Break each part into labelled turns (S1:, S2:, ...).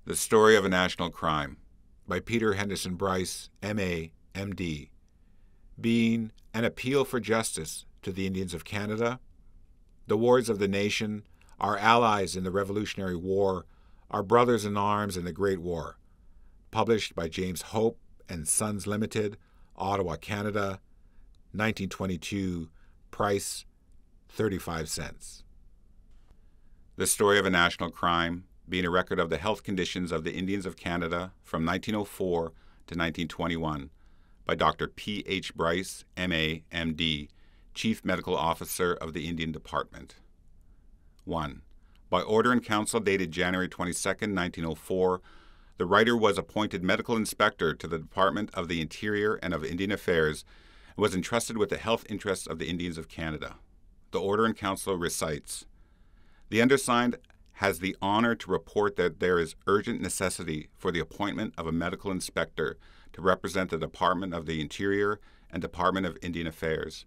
S1: The Story of a National Crime by Peter Henderson Bryce, M.A., M.D. Being an appeal for justice to the Indians of Canada, the wards of the nation, our allies in the Revolutionary War, our brothers in arms in the Great War. Published by James Hope and Sons Limited, Ottawa, Canada, 1922, price 35 cents. The Story of a National Crime, being a record of the health conditions of the Indians of Canada from 1904 to 1921, by Dr. P. H. Bryce, M.A., M.D., Chief Medical Officer of the Indian Department. 1. By order in council dated January 22, 1904, the writer was appointed Medical Inspector to the Department of the Interior and of Indian Affairs and was entrusted with the health interests of the Indians of Canada. The order in council recites, "The undersigned has the honor to report that there is urgent necessity for the appointment of a medical inspector to represent the Department of the Interior and Department of Indian Affairs.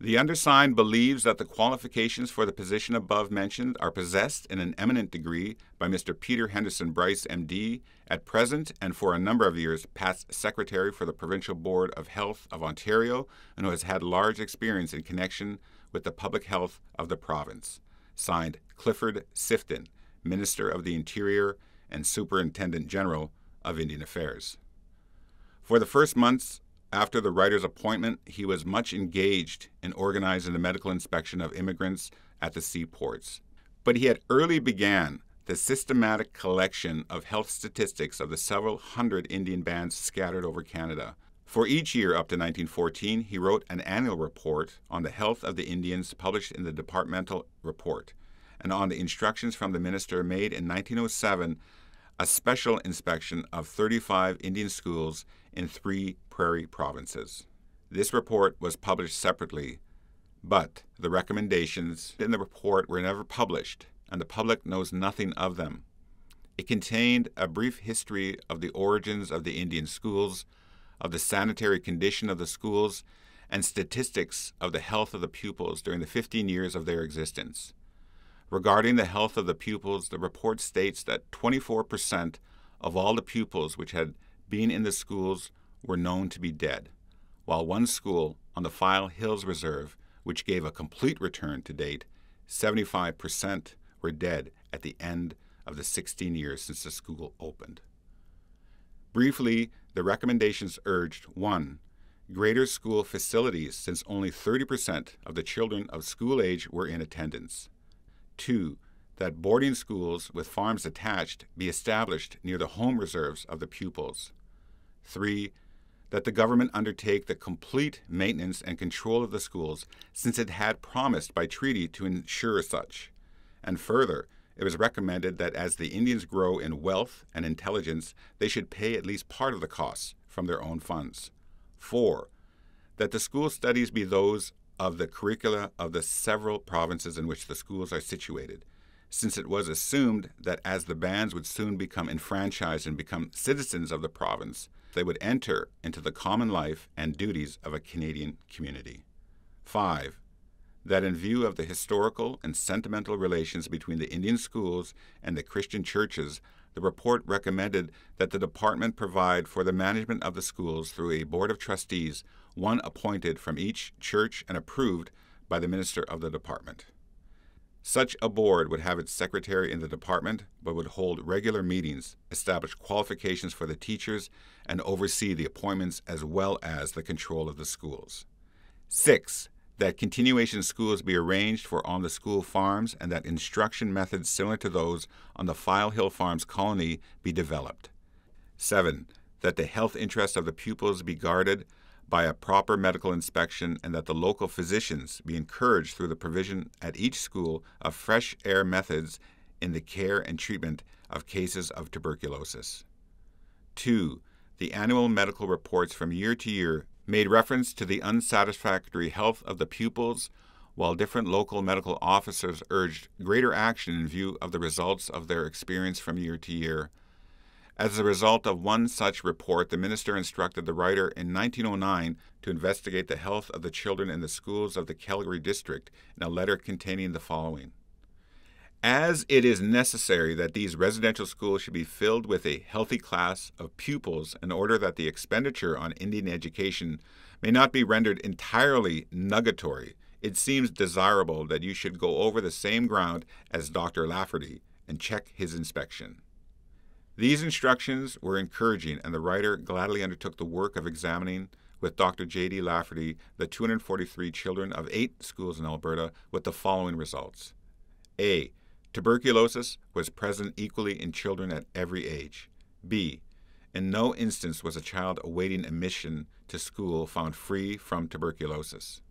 S1: The undersigned believes that the qualifications for the position above mentioned are possessed in an eminent degree by Mr. Peter Henderson Bryce, M.D., at present and for a number of years past Secretary for the Provincial Board of Health of Ontario, and who has had large experience in connection with the public health of the province. Signed, Clifford Sifton, Minister of the Interior and Superintendent General of Indian Affairs." For the first months after the writer's appointment, he was much engaged in organizing the medical inspection of immigrants at the seaports. But he had early began the systematic collection of health statistics of the several hundred Indian bands scattered over Canada. For each year up to 1914, he wrote an annual report on the health of the Indians published in the Departmental Report, and on the instructions from the minister made in 1907 a special inspection of 35 Indian schools in 3 prairie provinces. This report was published separately, but the recommendations in the report were never published, and the public knows nothing of them. It contained a brief history of the origins of the Indian schools, of the sanitary condition of the schools, and statistics of the health of the pupils during the 15 years of their existence. Regarding the health of the pupils, the report states that 24% of all the pupils which had been in the schools were known to be dead, while one school on the File Hills Reserve, which gave a complete return to date, 75% were dead at the end of the 16 years since the school opened. Briefly, the recommendations urged 1. Greater school facilities, since only 30% of the children of school age were in attendance. 2. That boarding schools with farms attached be established near the home reserves of the pupils. 3. That the government undertake the complete maintenance and control of the schools, since it had promised by treaty to ensure such. And further, it was recommended that as the Indians grow in wealth and intelligence, they should pay at least part of the costs from their own funds. 4. That the school studies be those of the curricula of the several provinces in which the schools are situated, since it was assumed that as the bands would soon become enfranchised and become citizens of the province, they would enter into the common life and duties of a Canadian community. 5. That in view of the historical and sentimental relations between the Indian schools and the Christian churches, the report recommended that the department provide for the management of the schools through a board of trustees, one appointed from each church and approved by the minister of the department. Such a board would have its secretary in the department, but would hold regular meetings, establish qualifications for the teachers, and oversee the appointments as well as the control of the schools. 6. That continuation schools be arranged for on the school farms, and that instruction methods similar to those on the File Hill Farms colony be developed. 7. That the health interests of the pupils be guarded by a proper medical inspection, and that the local physicians be encouraged through the provision at each school of fresh air methods in the care and treatment of cases of tuberculosis. 2. The annual medical reports from year to year made reference to the unsatisfactory health of the pupils, while different local medical officers urged greater action in view of the results of their experience from year to year. As a result of one such report, the minister instructed the writer in 1909 to investigate the health of the children in the schools of the Calgary district in a letter containing the following. As it is necessary that these residential schools should be filled with a healthy class of pupils in order that the expenditure on Indian education may not be rendered entirely nugatory, it seems desirable that you should go over the same ground as Dr. Lafferty and check his inspection. These instructions were encouraging, and the writer gladly undertook the work of examining with Dr. J.D. Lafferty the 243 children of 8 schools in Alberta with the following results. A. Tuberculosis was present equally in children at every age. B. In no instance was a child awaiting admission to school found free from tuberculosis.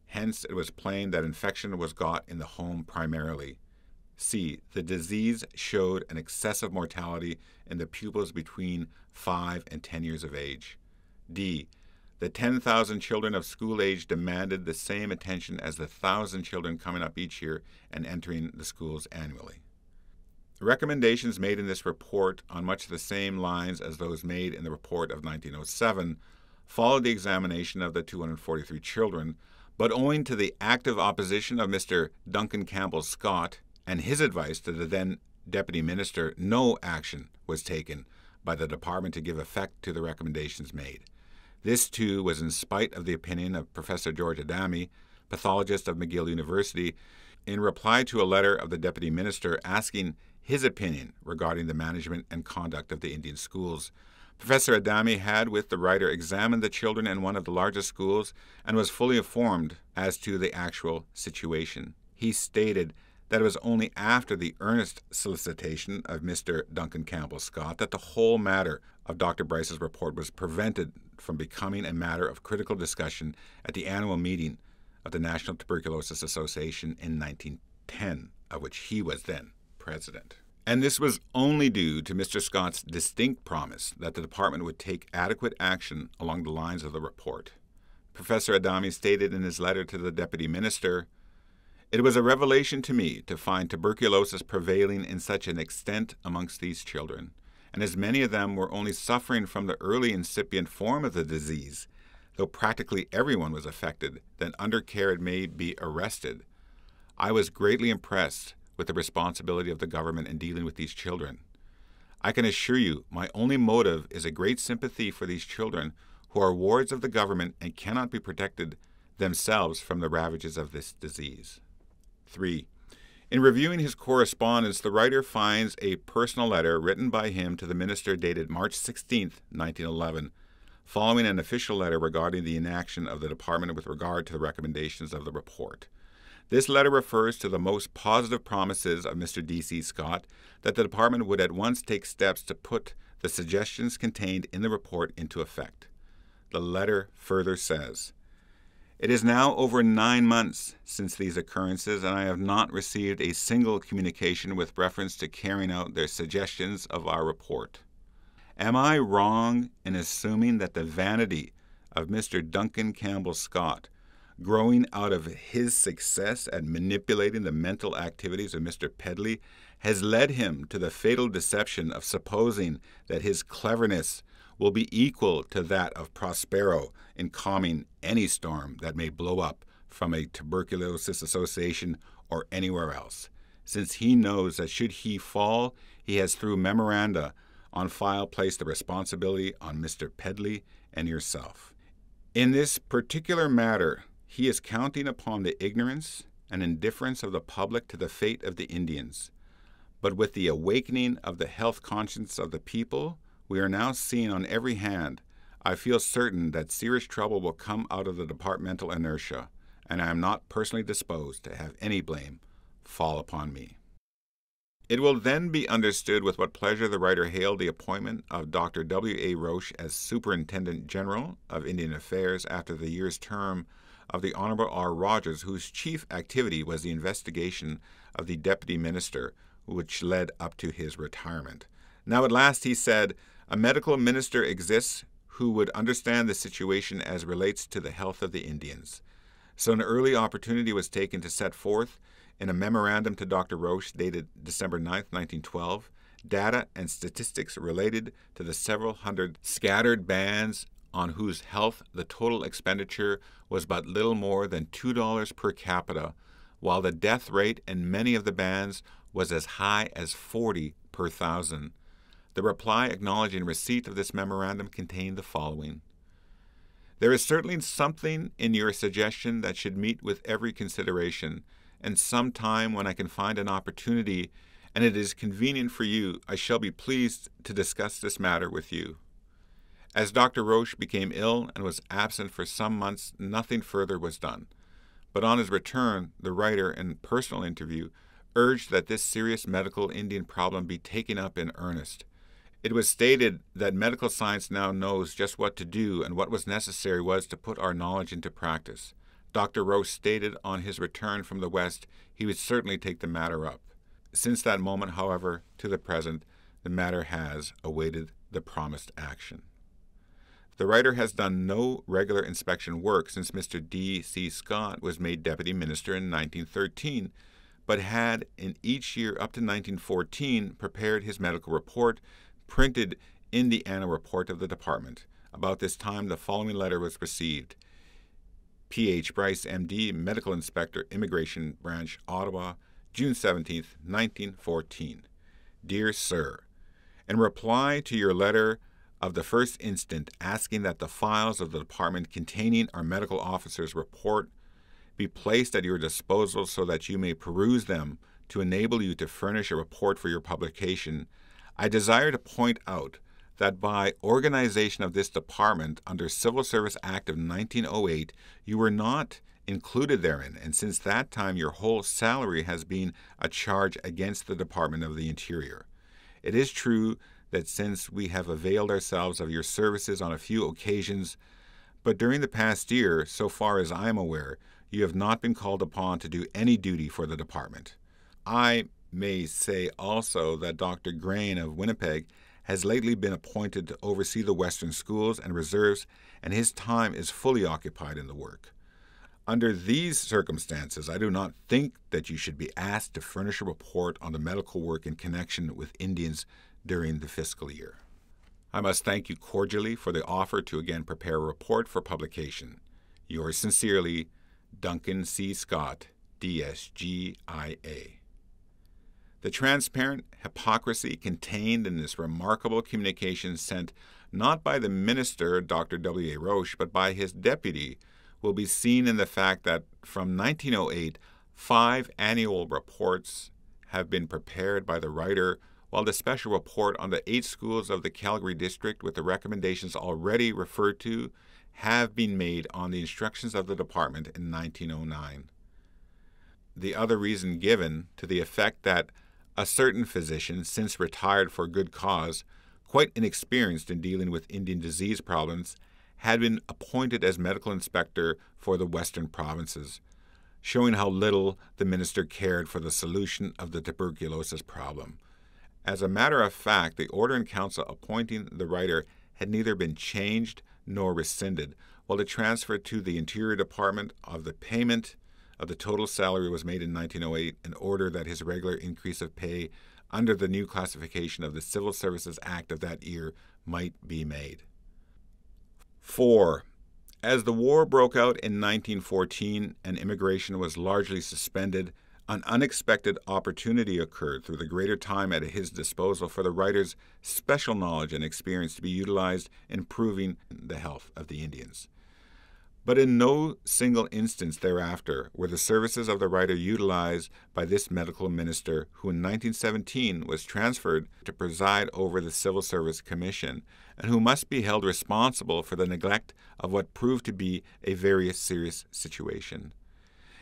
S1: Hence, it was plain that infection was got in the home primarily. C. The disease showed an excessive mortality in the pupils between 5 and 10 years of age. D. The 10,000 children of school age demanded the same attention as the 1,000 children coming up each year and entering the schools annually. The recommendations made in this report, on much the same lines as those made in the report of 1907, followed the examination of the 243 children, but owing to the active opposition of Mr. Duncan Campbell Scott and his advice to the then Deputy Minister, no action was taken by the department to give effect to the recommendations made. This, too, was in spite of the opinion of Professor George Adami, pathologist of McGill University, in reply to a letter of the Deputy Minister asking his opinion regarding the management and conduct of the Indian schools. Professor Adami had, with the writer, examined the children in one of the largest schools and was fully informed as to the actual situation. He stated that it was only after the earnest solicitation of Mr. Duncan Campbell Scott that the whole matter of Dr. Bryce's report was prevented from becoming a matter of critical discussion at the annual meeting of the National Tuberculosis Association in 1910, of which he was then president. And this was only due to Mr. Scott's distinct promise that the department would take adequate action along the lines of the report. Professor Adami stated in his letter to the Deputy Minister, "It was a revelation to me to find tuberculosis prevailing in such an extent amongst these children, and as many of them were only suffering from the early incipient form of the disease, though practically everyone was affected, then under care it may be arrested. I was greatly impressed with the responsibility of the government in dealing with these children. I can assure you my only motive is a great sympathy for these children who are wards of the government and cannot be protected themselves from the ravages of this disease." 3. In reviewing his correspondence, the writer finds a personal letter written by him to the minister dated March 16, 1911, following an official letter regarding the inaction of the department with regard to the recommendations of the report. This letter refers to the most positive promises of Mr. D.C. Scott that the department would at once take steps to put the suggestions contained in the report into effect. The letter further says, "It is now over 9 months since these occurrences, and I have not received a single communication with reference to carrying out their suggestions of our report. Am I wrong in assuming that the vanity of Mr. Duncan Campbell Scott, growing out of his success at manipulating the mental activities of Mr. Pedley, has led him to the fatal deception of supposing that his cleverness will be equal to that of Prospero in calming any storm that may blow up from a tuberculosis association or anywhere else, since he knows that should he fall, he has through memoranda on file placed the responsibility on Mr. Pedley and yourself. In this particular matter, he is counting upon the ignorance and indifference of the public to the fate of the Indians. But with the awakening of the health conscience of the people, we are now seeing on every hand, I feel certain that serious trouble will come out of the departmental inertia, and I am not personally disposed to have any blame fall upon me." It will then be understood with what pleasure the writer hailed the appointment of Dr. W.A. Roche as Superintendent General of Indian Affairs after the year's term of the Honorable R. Rogers, whose chief activity was the investigation of the Deputy Minister, which led up to his retirement. Now at last, he said, a medical minister exists who would understand the situation as relates to the health of the Indians. So an early opportunity was taken to set forth, in a memorandum to Dr. Roche dated December 9, 1912, data and statistics related to the several hundred scattered bands on whose health the total expenditure was but little more than $2 per capita, while the death rate in many of the bands was as high as 40 per 1,000. The reply acknowledging receipt of this memorandum contained the following: "There is certainly something in your suggestion that should meet with every consideration, and some time when I can find an opportunity and it is convenient for you, I shall be pleased to discuss this matter with you." As Dr. Roche became ill and was absent for some months, nothing further was done. But on his return, the writer, in personal interview, urged that this serious medical Indian problem be taken up in earnest. It was stated that medical science now knows just what to do, and what was necessary was to put our knowledge into practice. Dr. Roche stated on his return from the West he would certainly take the matter up. Since that moment, however, to the present, the matter has awaited the promised action. The writer has done no regular inspection work since Mr. D.C. Scott was made Deputy Minister in 1913, but had in each year up to 1914 prepared his medical report, printed in the annual report of the department. About this time, the following letter was received. P.H. Bryce, M.D., Medical Inspector, Immigration Branch, Ottawa, June 17, 1914. Dear Sir, in reply to your letter of the 1st instant asking that the files of the department containing our medical officer's report be placed at your disposal so that you may peruse them to enable you to furnish a report for your publication, I desire to point out that by organization of this department under Civil Service Act of 1908, you were not included therein, and since that time your whole salary has been a charge against the Department of the Interior. It is true that since we have availed ourselves of your services on a few occasions, but during the past year, so far as I am aware, you have not been called upon to do any duty for the department. I may say also that Dr. Grain of Winnipeg has lately been appointed to oversee the Western schools and reserves, and his time is fully occupied in the work. Under these circumstances, I do not think that you should be asked to furnish a report on the medical work in connection with Indians during the fiscal year. I must thank you cordially for the offer to again prepare a report for publication. Yours sincerely, Duncan C. Scott, DSGIA. The transparent hypocrisy contained in this remarkable communication sent not by the minister, Dr. W. A. Roche, but by his deputy, will be seen in the fact that from 1908, 5 annual reports have been prepared by the writer, while the special report on the 8 schools of the Calgary district with the recommendations already referred to have been made on the instructions of the department in 1909. The other reason given to the effect that a certain physician, since retired for good cause, quite inexperienced in dealing with Indian disease problems, had been appointed as medical inspector for the western provinces, showing how little the minister cared for the solution of the tuberculosis problem. As a matter of fact, the order in council appointing the writer had neither been changed nor rescinded, while the transfer to the Interior Department of the payment of the total salary was made in 1908 in order that his regular increase of pay under the new classification of the Civil Services Act of that year might be made. 4. As the war broke out in 1914 and immigration was largely suspended, an unexpected opportunity occurred through the greater time at his disposal for the writer's special knowledge and experience to be utilized in improving the health of the Indians. But in no single instance thereafter were the services of the writer utilized by this medical minister, who in 1917 was transferred to preside over the Civil Service Commission, and who must be held responsible for the neglect of what proved to be a very serious situation.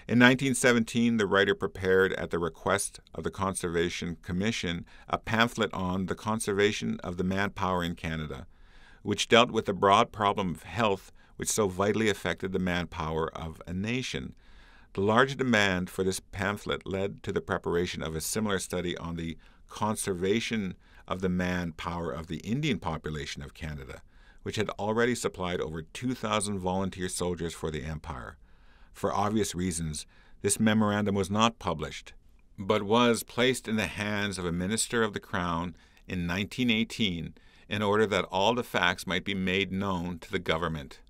S1: In 1917, the writer prepared, at the request of the Conservation Commission, a pamphlet on the conservation of the manpower in Canada, which dealt with the broad problem of health which so vitally affected the manpower of a nation. The large demand for this pamphlet led to the preparation of a similar study on the conservation of the manpower of the Indian population of Canada, which had already supplied over 2,000 volunteer soldiers for the Empire. For obvious reasons, this memorandum was not published, but was placed in the hands of a minister of the Crown in 1918 in order that all the facts might be made known to the government.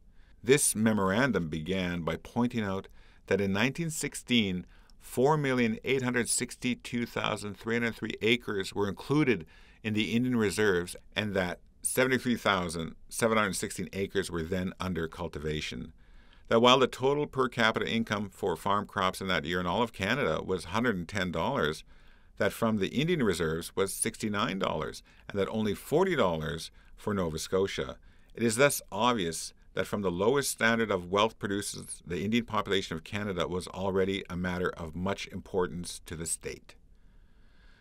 S1: This memorandum began by pointing out that in 1916, 4,862,303 acres were included in the Indian reserves, and that 73,716 acres were then under cultivation. That while the total per capita income for farm crops in that year in all of Canada was $110, that from the Indian reserves was $69, and that only $40 for Nova Scotia. It is thus obvious that from the lowest standard of wealth producers, the Indian population of Canada was already a matter of much importance to the state.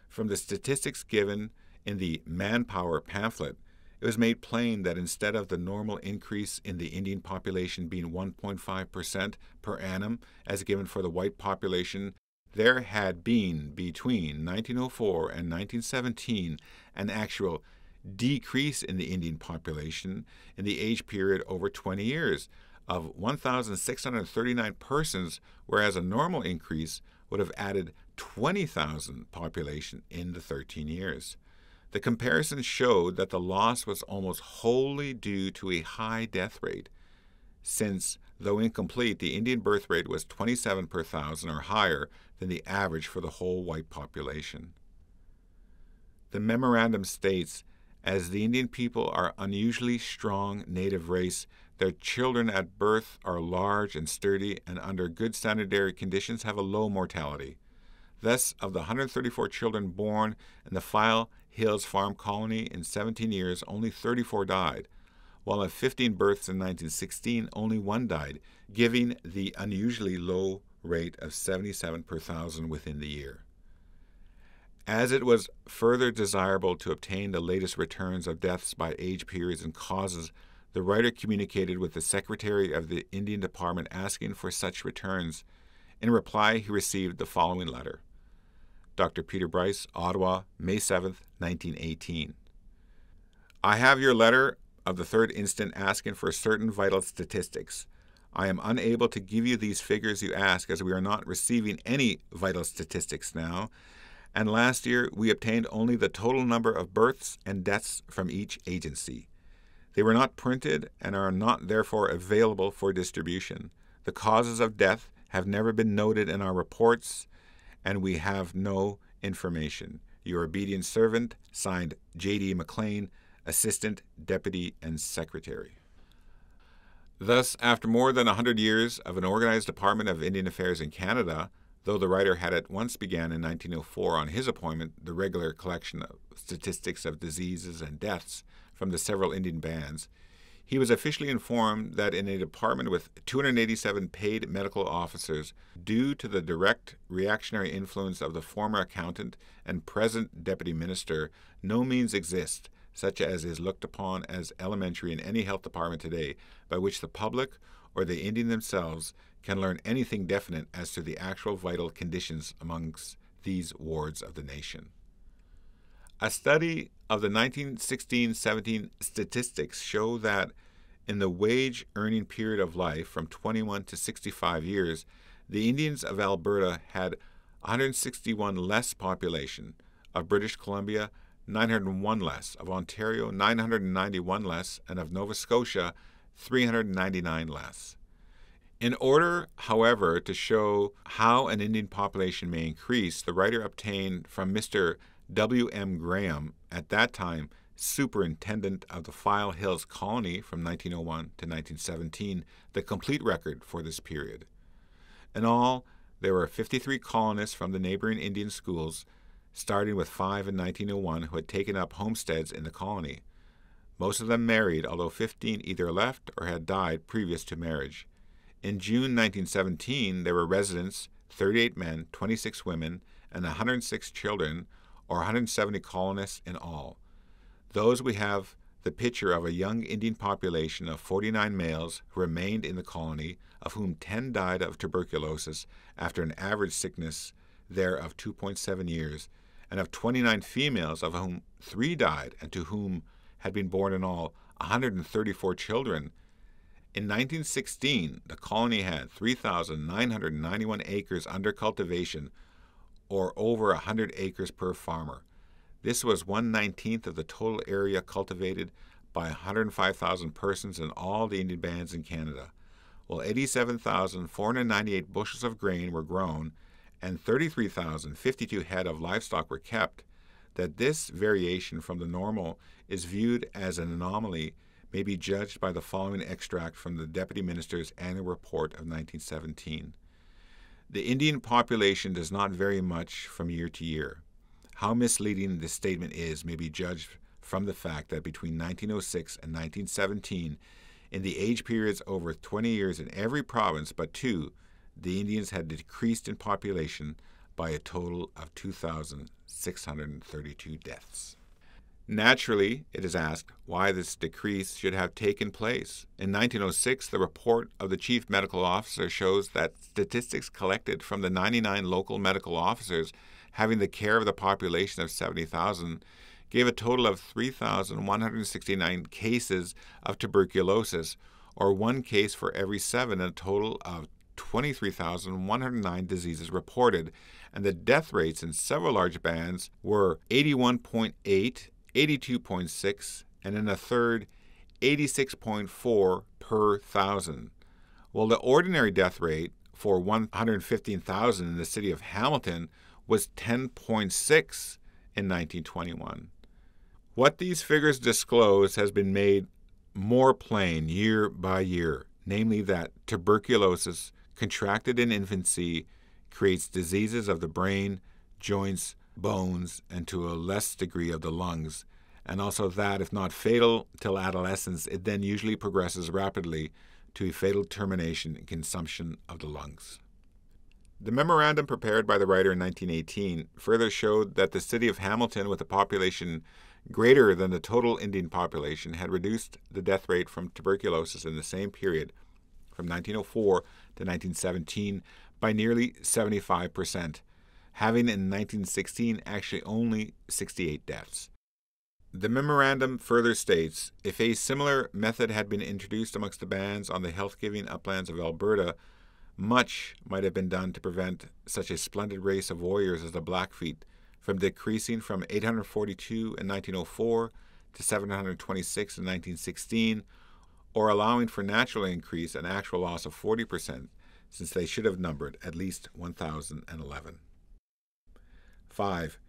S1: From the statistics given in the Manpower pamphlet, it was made plain that instead of the normal increase in the Indian population being 1.5% per annum as given for the white population, there had been between 1904 and 1917 an actual decrease in the Indian population in the age period over 20 years of 1,639 persons, whereas a normal increase would have added 20,000 population in the 13 years. The comparison showed that the loss was almost wholly due to a high death rate, since, though incomplete, the Indian birth rate was 27 per thousand or higher than the average for the whole white population. The memorandum states, as the Indian people are unusually strong native race, their children at birth are large and sturdy and under good sanitary conditions have a low mortality. Thus, of the 134 children born in the File Hills Farm Colony in 17 years, only 34 died, while of 15 births in 1916, only 1 died, giving the unusually low rate of 77 per thousand within the year. As it was further desirable to obtain the latest returns of deaths by age periods and causes, the writer communicated with the Secretary of the Indian Department asking for such returns. In reply, he received the following letter. Dr. Peter Bryce, Ottawa, May 7, 1918. I have your letter of the 3rd instant asking for certain vital statistics. I am unable to give you these figures you ask as we are not receiving any vital statistics now, and last year we obtained only the total number of births and deaths from each agency. They were not printed and are not therefore available for distribution. The causes of death have never been noted in our reports, and we have no information. Your obedient servant, signed J.D. McLean, Assistant, Deputy, and Secretary. Thus, after more than 100 years of an organized Department of Indian Affairs in Canada, though the writer had at once began in 1904 on his appointment the regular collection of statistics of diseases and deaths from the several Indian bands, he was officially informed that in a department with 287 paid medical officers, due to the direct reactionary influence of the former accountant and present deputy minister, no means exist, such as is looked upon as elementary in any health department today, by which the public or the Indian themselves can learn anything definite as to the actual vital conditions amongst these wards of the nation. A study of the 1916-17 statistics show that in the wage-earning period of life from 21 to 65 years, the Indians of Alberta had 161 less population, of British Columbia 901 less, of Ontario 991 less, and of Nova Scotia 399 less. In order, however, to show how an Indian population may increase, the writer obtained from Mr. W. M. Graham, at that time superintendent of the File Hills Colony from 1901 to 1917, the complete record for this period. In all, there were 53 colonists from the neighboring Indian schools, starting with 5 in 1901 who had taken up homesteads in the colony. Most of them married, although 15 either left or had died previous to marriage. In June 1917, there were residents, 38 men, 26 women, and 106 children, or 170 colonists in all. Those we have the picture of a young Indian population of 49 males who remained in the colony, of whom 10 died of tuberculosis after an average sickness there of 2.7 years, and of 29 females, of whom 3 died, and to whom had been born in all 134 children. In 1916, the colony had 3,991 acres under cultivation, or over 100 acres per farmer. This was 1/19 of the total area cultivated by 105,000 persons in all the Indian bands in Canada, while 87,498 bushels of grain were grown, and 33,052 head of livestock were kept, that this variation from the normal is viewed as an anomaly may be judged by the following extract from the Deputy Minister's Annual Report of 1917. The Indian population does not vary much from year to year. How misleading this statement is may be judged from the fact that between 1906 and 1917, in the age periods over 20 years in every province but two, the Indians had decreased in population by a total of 2,632 deaths. Naturally, it is asked why this decrease should have taken place. In 1906, the report of the Chief Medical Officer shows that statistics collected from the 99 local medical officers having the care of the population of 70,000 gave a total of 3,169 cases of tuberculosis, or one case for every 7, and a total of 23,109 diseases reported, and the death rates in several large bands were 81.8, 82.6, and in a third, 86.4 per 1,000. While the ordinary death rate for 115,000 in the city of Hamilton was 10.6 in 1921. What these figures disclose has been made more plain year by year, namely that tuberculosis contracted in infancy creates diseases of the brain, joints, bones, and to a less degree of the lungs, and also that, if not fatal till adolescence, it then usually progresses rapidly to a fatal termination and consumption of the lungs. The memorandum prepared by the writer in 1918 further showed that the city of Hamilton, with a population greater than the total Indian population, had reduced the death rate from tuberculosis in the same period, from 1904 to 1917, by nearly 75%, having in 1916 actually only 68 deaths. The memorandum further states, if a similar method had been introduced amongst the bands on the health-giving uplands of Alberta, much might have been done to prevent such a splendid race of warriors as the Blackfeet from decreasing from 842 in 1904 to 726 in 1916, or allowing for natural increase and actual loss of 40%, since they should have numbered at least 1,011. 5.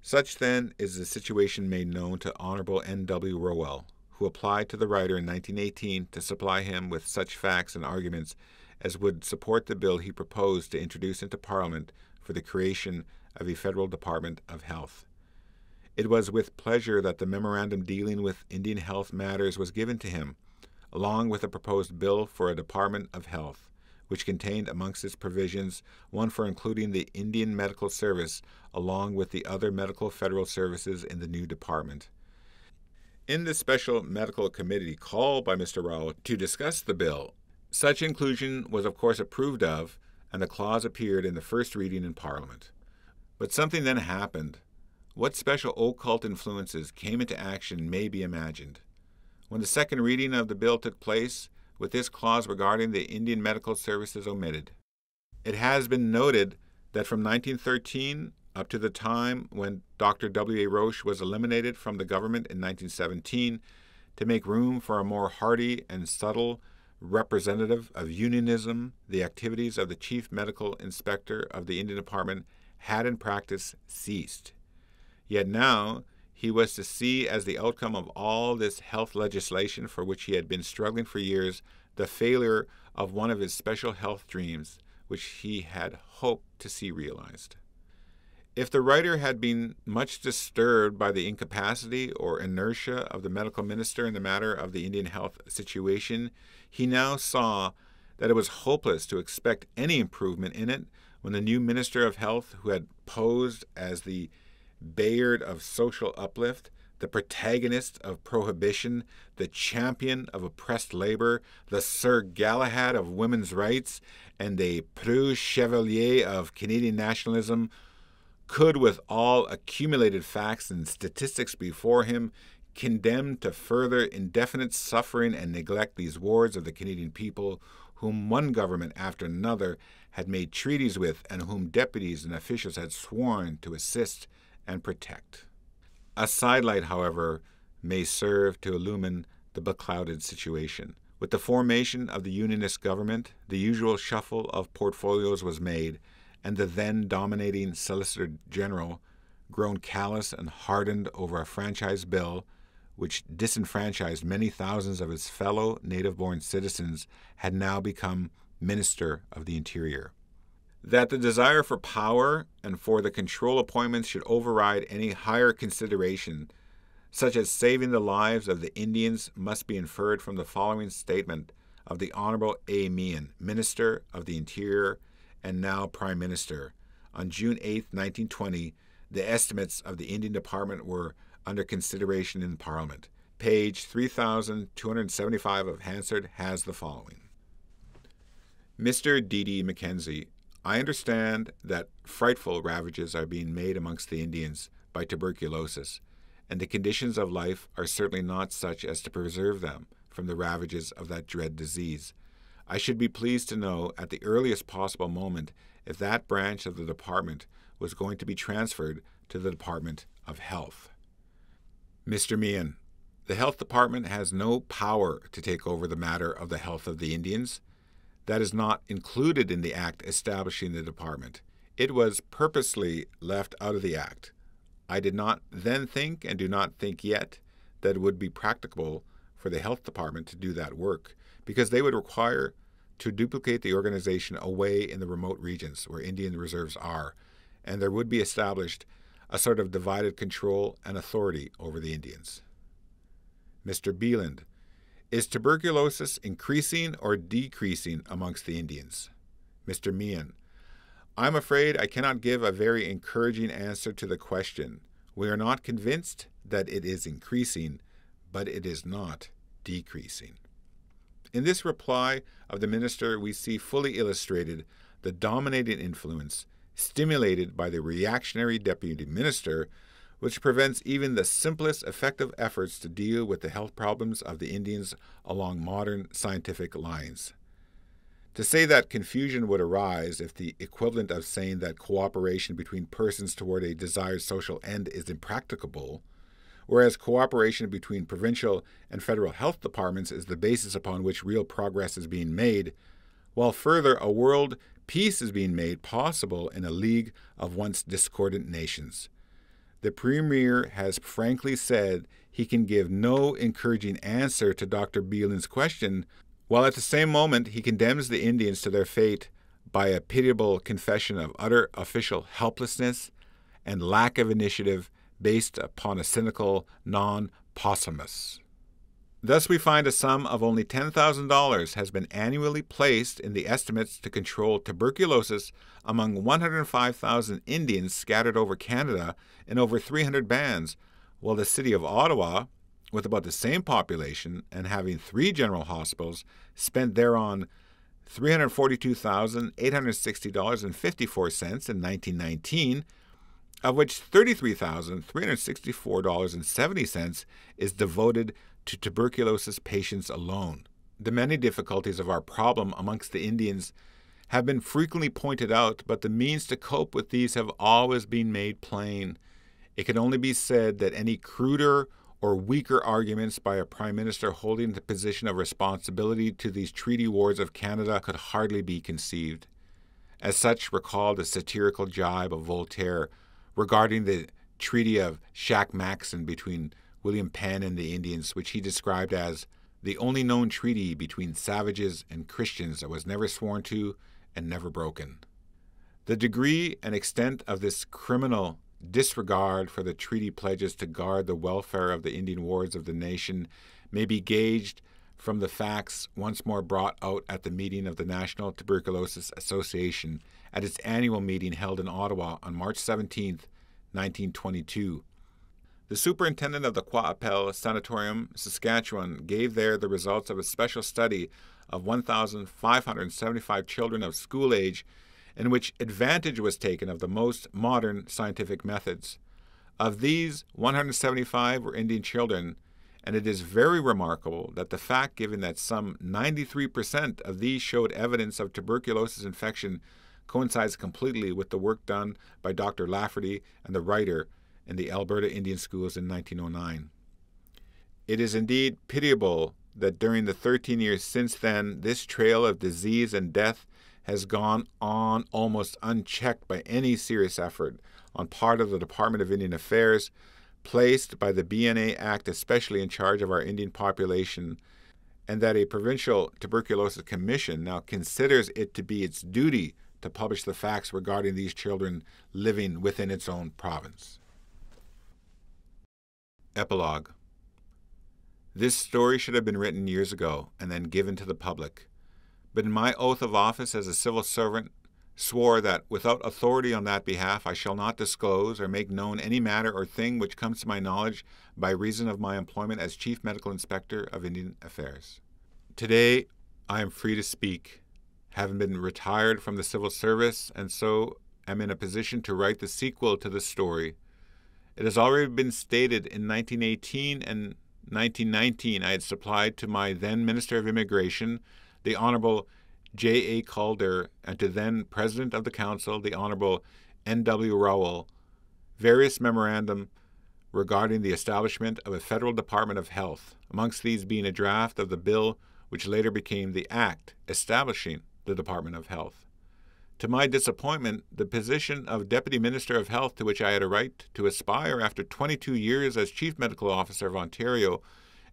S1: Such, then, is the situation made known to Honorable N.W. Rowell, who applied to the writer in 1918 to supply him with such facts and arguments as would support the bill he proposed to introduce into Parliament for the creation of a federal Department of Health. It was with pleasure that the memorandum dealing with Indian health matters was given to him, along with a proposed bill for a Department of Health, which contained amongst its provisions one for including the Indian Medical Service along with the other medical federal services in the new department. In the special medical committee called by Mr. Rowell to discuss the bill, such inclusion was of course approved of, and the clause appeared in the first reading in Parliament. But something then happened. What special occult influences came into action may be imagined. When the second reading of the bill took place, with this clause regarding the Indian medical services omitted, it has been noted that from 1913 up to the time when Dr. W. A. Roche was eliminated from the government in 1917 to make room for a more hearty and subtle representative of unionism, the activities of the Chief Medical Inspector of the Indian Department had in practice ceased. Yet now he was to see as the outcome of all this health legislation for which he had been struggling for years the failure of one of his special health dreams which he had hoped to see realized. If the writer had been much disturbed by the incapacity or inertia of the medical minister in the matter of the Indian health situation, he now saw that it was hopeless to expect any improvement in it when the new Minister of Health, who had posed as the Bayard of social uplift, the protagonist of prohibition, the champion of oppressed labor, the Sir Galahad of women's rights, and the preux chevalier of Canadian nationalism, could, with all accumulated facts and statistics before him, condemn to further indefinite suffering and neglect these wards of the Canadian people, whom one government after another had made treaties with and whom deputies and officials had sworn to assist and protect. A sidelight, however, may serve to illumine the beclouded situation. With the formation of the Unionist government, the usual shuffle of portfolios was made, and the then dominating Solicitor General, grown callous and hardened over a franchise bill which disenfranchised many thousands of his fellow native-born citizens, had now become Minister of the Interior. That the desire for power and for the control appointments should override any higher consideration, such as saving the lives of the Indians, must be inferred from the following statement of the Honorable A. Meehan, Minister of the Interior and now Prime Minister. On June 8, 1920, the estimates of the Indian Department were under consideration in Parliament. Page 3275 of Hansard has the following. Mr. D.D. Mackenzie, I understand that frightful ravages are being made amongst the Indians by tuberculosis, and the conditions of life are certainly not such as to preserve them from the ravages of that dread disease. I should be pleased to know at the earliest possible moment if that branch of the department was going to be transferred to the Department of Health. Mr. Meehan, the Health Department has no power to take over the matter of the health of the Indians. That is not included in the Act establishing the department. It was purposely left out of the Act. I did not then think, and do not think yet, that it would be practicable for the Health Department to do that work, because they would require to duplicate the organization away in the remote regions where Indian reserves are, and there would be established a sort of divided control and authority over the Indians. Mr. Beeland, is tuberculosis increasing or decreasing amongst the Indians? Mr. Meehan, I'm afraid I cannot give a very encouraging answer to the question. We are not convinced that it is increasing, but it is not decreasing. In this reply of the minister, we see fully illustrated the dominating influence stimulated by the reactionary deputy minister, which prevents even the simplest effective efforts to deal with the health problems of the Indians along modern scientific lines. To say that confusion would arise if the equivalent of saying that cooperation between persons toward a desired social end is impracticable, whereas cooperation between provincial and federal health departments is the basis upon which real progress is being made, while further a world peace is being made possible in a league of once discordant nations. The Premier has frankly said he can give no encouraging answer to Dr. Beeland's question, while at the same moment he condemns the Indians to their fate by a pitiable confession of utter official helplessness and lack of initiative based upon a cynical non-possumus. Thus we find a sum of only $10,000 has been annually placed in the estimates to control tuberculosis among 105,000 Indians scattered over Canada in over 300 bands, while the city of Ottawa, with about the same population and having 3 general hospitals, spent thereon $342,860.54 in 1919, of which $33,364.70 is devoted to tuberculosis patients alone. The many difficulties of our problem amongst the Indians have been frequently pointed out, but the means to cope with these have always been made plain. It can only be said that any cruder or weaker arguments by a Prime Minister holding the position of responsibility to these treaty wards of Canada could hardly be conceived. As such, recall the satirical jibe of Voltaire regarding the Treaty of Shackmaxon between William Penn and the Indians, which he described as the only known treaty between savages and Christians that was never sworn to and never broken. The degree and extent of this criminal disregard for the treaty pledges to guard the welfare of the Indian wards of the nation may be gauged from the facts once more brought out at the meeting of the National Tuberculosis Association at its annual meeting held in Ottawa on March 17, 1922. The superintendent of the Qu'Appelle Sanatorium, Saskatchewan, gave there the results of a special study of 1,575 children of school age in which advantage was taken of the most modern scientific methods. Of these, 175 were Indian children, and it is very remarkable that the fact given that some 93% of these showed evidence of tuberculosis infection coincides completely with the work done by Dr. Lafferty and the writer in the Alberta Indian schools in 1909. It is indeed pitiable that during the 13 years since then, this trail of disease and death has gone on almost unchecked by any serious effort on part of the Department of Indian Affairs, placed by the BNA Act especially in charge of our Indian population, and that a provincial tuberculosis commission now considers it to be its duty to publish the facts regarding these children living within its own province. Epilogue. This story should have been written years ago and then given to the public, but in my oath of office as a civil servant, swore that without authority on that behalf I shall not disclose or make known any matter or thing which comes to my knowledge by reason of my employment as Chief Medical Inspector of Indian Affairs. Today I am free to speak, having been retired from the civil service, and so am in a position to write the sequel to the story. It has already been stated in 1918 and 1919 I had supplied to my then Minister of Immigration, the Honorable J.A. Calder, and to then President of the Council, the Honorable N.W. Rowell, various memorandum regarding the establishment of a federal Department of Health, amongst these being a draft of the bill which later became the Act establishing the Department of Health. To my disappointment, the position of Deputy Minister of Health, to which I had a right to aspire after 22 years as Chief Medical Officer of Ontario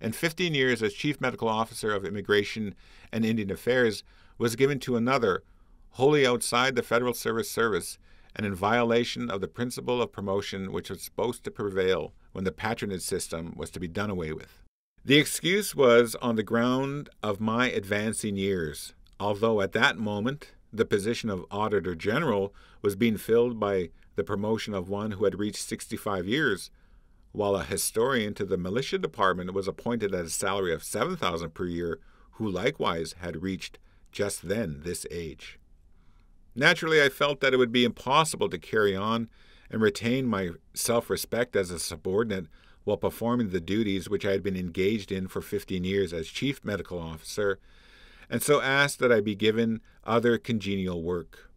S1: and 15 years as Chief Medical Officer of Immigration and Indian Affairs, was given to another, wholly outside the Federal Service and in violation of the principle of promotion which was supposed to prevail when the patronage system was to be done away with. The excuse was on the ground of my advancing years, although at that moment the position of Auditor General was being filled by the promotion of one who had reached 65 years, while a historian to the Militia Department was appointed at a salary of $7,000 per year, who likewise had reached just then this age. Naturally, I felt that it would be impossible to carry on and retain my self-respect as a subordinate while performing the duties which I had been engaged in for 15 years as Chief Medical Officer, and so asked that I be given other congenial work.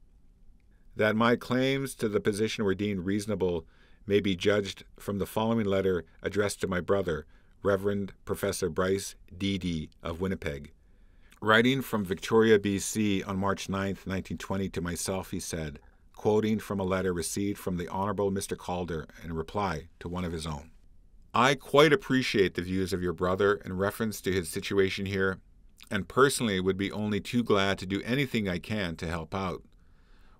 S1: That my claims to the position were deemed reasonable may be judged from the following letter addressed to my brother, Reverend Professor Bryce, D.D. of Winnipeg. Writing from Victoria, B.C. on March 9, 1920 to myself, he said, quoting from a letter received from the Honorable Mr. Calder in reply to one of his own. I quite appreciate the views of your brother in reference to his situation here, and personally would be only too glad to do anything I can to help out.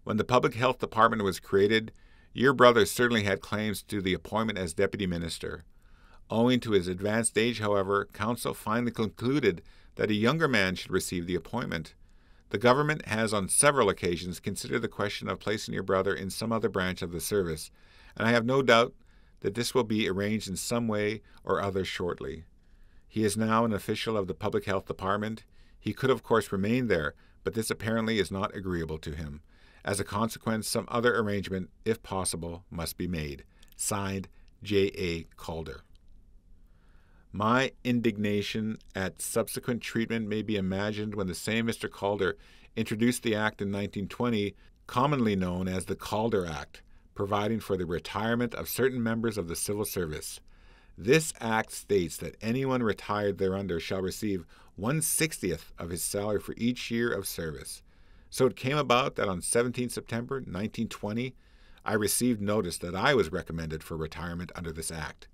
S1: When the Public Health Department was created, your brother certainly had claims to the appointment as Deputy Minister. Owing to his advanced age, however, Council finally concluded that a younger man should receive the appointment. The government has on several occasions considered the question of placing your brother in some other branch of the service, and I have no doubt that this will be arranged in some way or other shortly. He is now an official of the Public Health Department. He could, of course, remain there, but this apparently is not agreeable to him. As a consequence, some other arrangement, if possible, must be made. Signed, J.A. Calder. My indignation at subsequent treatment may be imagined when the same Mr. Calder introduced the Act in 1920, commonly known as the Calder Act, providing for the retirement of certain members of the civil service. This act states that anyone retired thereunder shall receive 1/60th of his salary for each year of service. So it came about that on 17 September 1920, I received notice that I was recommended for retirement under this act.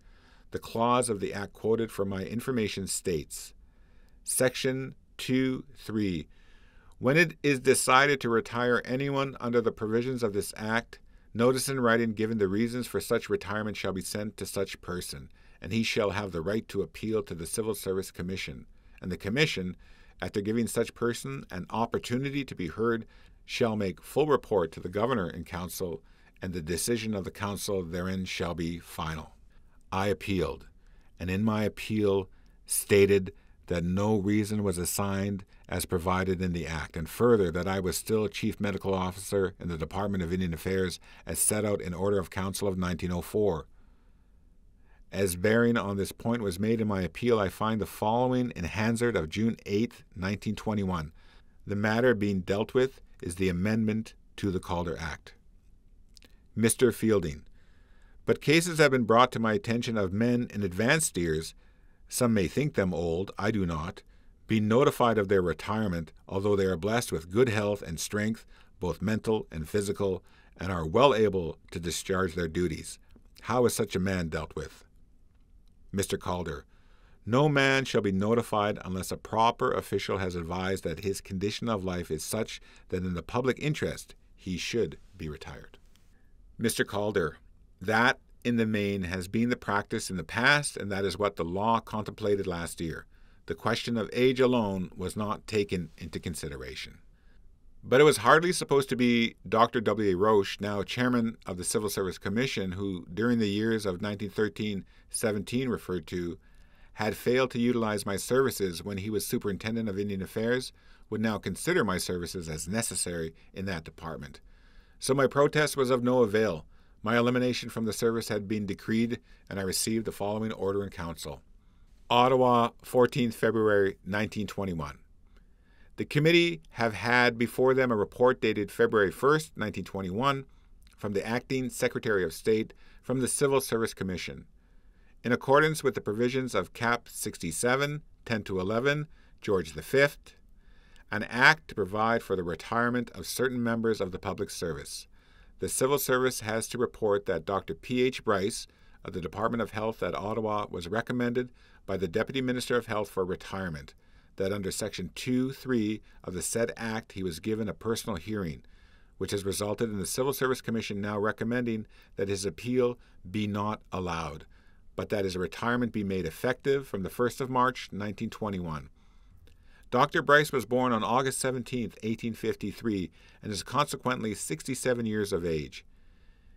S1: The clause of the act quoted for my information states, Section 2(3), when it is decided to retire anyone under the provisions of this act, notice in writing given the reasons for such retirement shall be sent to such person, and he shall have the right to appeal to the Civil Service Commission, and the Commission, after giving such person an opportunity to be heard, shall make full report to the Governor and Council, and the decision of the Council therein shall be final. I appealed, and in my appeal stated that no reason was assigned as provided in the Act, and further that I was still Chief Medical Officer in the Department of Indian Affairs as set out in Order of Council of 1904. As bearing on this point was made in my appeal, I find the following in Hansard of June 8, 1921. The matter being dealt with is the amendment to the Calder Act. Mr. Fielding, but cases have been brought to my attention of men in advanced years, some may think them old, I do not, be notified of their retirement, although they are blessed with good health and strength, both mental and physical, and are well able to discharge their duties. How is such a man dealt with? Mr. Calder: no man shall be notified unless a proper official has advised that his condition of life is such that in the public interest he should be retired. Mr. Calder: that, in the main, has been the practice in the past, and that is what the law contemplated last year. The question of age alone was not taken into consideration. But it was hardly supposed to be Dr. W. A. Roche, now chairman of the Civil Service Commission, who, during the years of 1913-17 referred to, had failed to utilize my services when he was superintendent of Indian Affairs, would now consider my services as necessary in that department. So my protest was of no avail. My elimination from the service had been decreed, and I received the following order in council. Ottawa, 14th February 1921. The committee have had before them a report dated February 1st, 1921, from the Acting Secretary of State from the Civil Service Commission. In accordance with the provisions of Cap 67, 10-11, George V, an act to provide for the retirement of certain members of the public service, the Civil Service has to report that Dr. P.H. Bryce of the Department of Health at Ottawa was recommended by the Deputy Minister of Health for retirement, that under Section 2.3 of the said Act he was given a personal hearing, which has resulted in the Civil Service Commission now recommending that his appeal be not allowed, but that his retirement be made effective from the 1st of March, 1921. Dr. Bryce was born on August 17, 1853, and is consequently 67 years of age.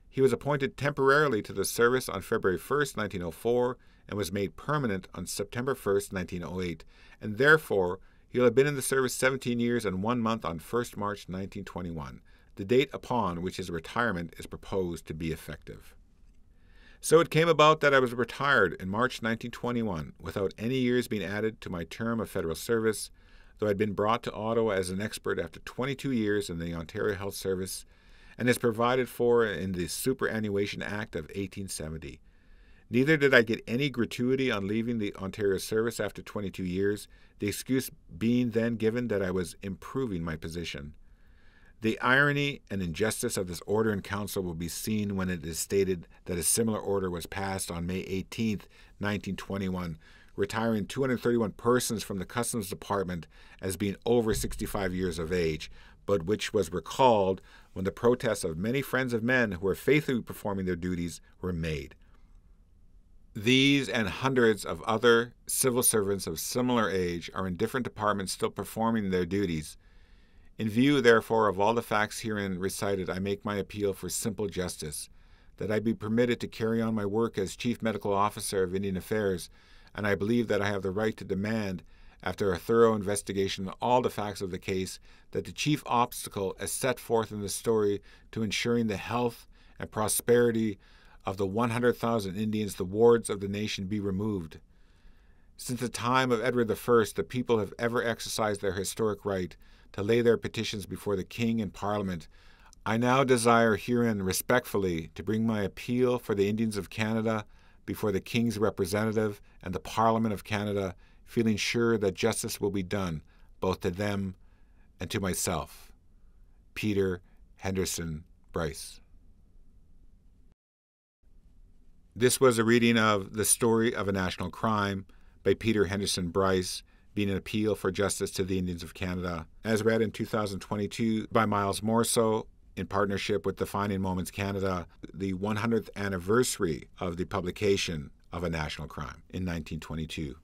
S1: He was appointed temporarily to the service on February 1, 1904, and was made permanent on September 1, 1908, and therefore he will have been in the service 17 years and 1 month on 1 March 1921, the date upon which his retirement is proposed to be effective. So it came about that I was retired in March 1921, without any years being added to my term of federal service, though I had been brought to Ottawa as an expert after 22 years in the Ontario Health Service, and as provided for in the Superannuation Act of 1870. Neither did I get any gratuity on leaving the Ontario service after 22 years, the excuse being then given that I was improving my position. The irony and injustice of this order in council will be seen when it is stated that a similar order was passed on May 18, 1921, retiring 231 persons from the Customs Department as being over 65 years of age, but which was recalled when the protests of many friends of men who were faithfully performing their duties were made. These and hundreds of other civil servants of similar age are in different departments still performing their duties. In view, therefore, of all the facts herein recited, I make my appeal for simple justice, that I be permitted to carry on my work as Chief Medical Officer of Indian Affairs, and I believe that I have the right to demand, after a thorough investigation of all the facts of the case, that the chief obstacle as set forth in the story to ensuring the health and prosperity of the 100,000 Indians, the wards of the nation, be removed. Since the time of Edward I, the people have ever exercised their historic right to lay their petitions before the King and Parliament. I now desire herein respectfully to bring my appeal for the Indians of Canada before the King's representative and the Parliament of Canada, feeling sure that justice will be done both to them and to myself. Peter Henderson Bryce. This was a reading of The Story of a National Crime by Peter Henderson Bryce, being an appeal for justice to the Indians of Canada, as read in 2022 by Miles Morrisseau in partnership with Defining Moments Canada, the 100th anniversary of the publication of A National Crime in 1922.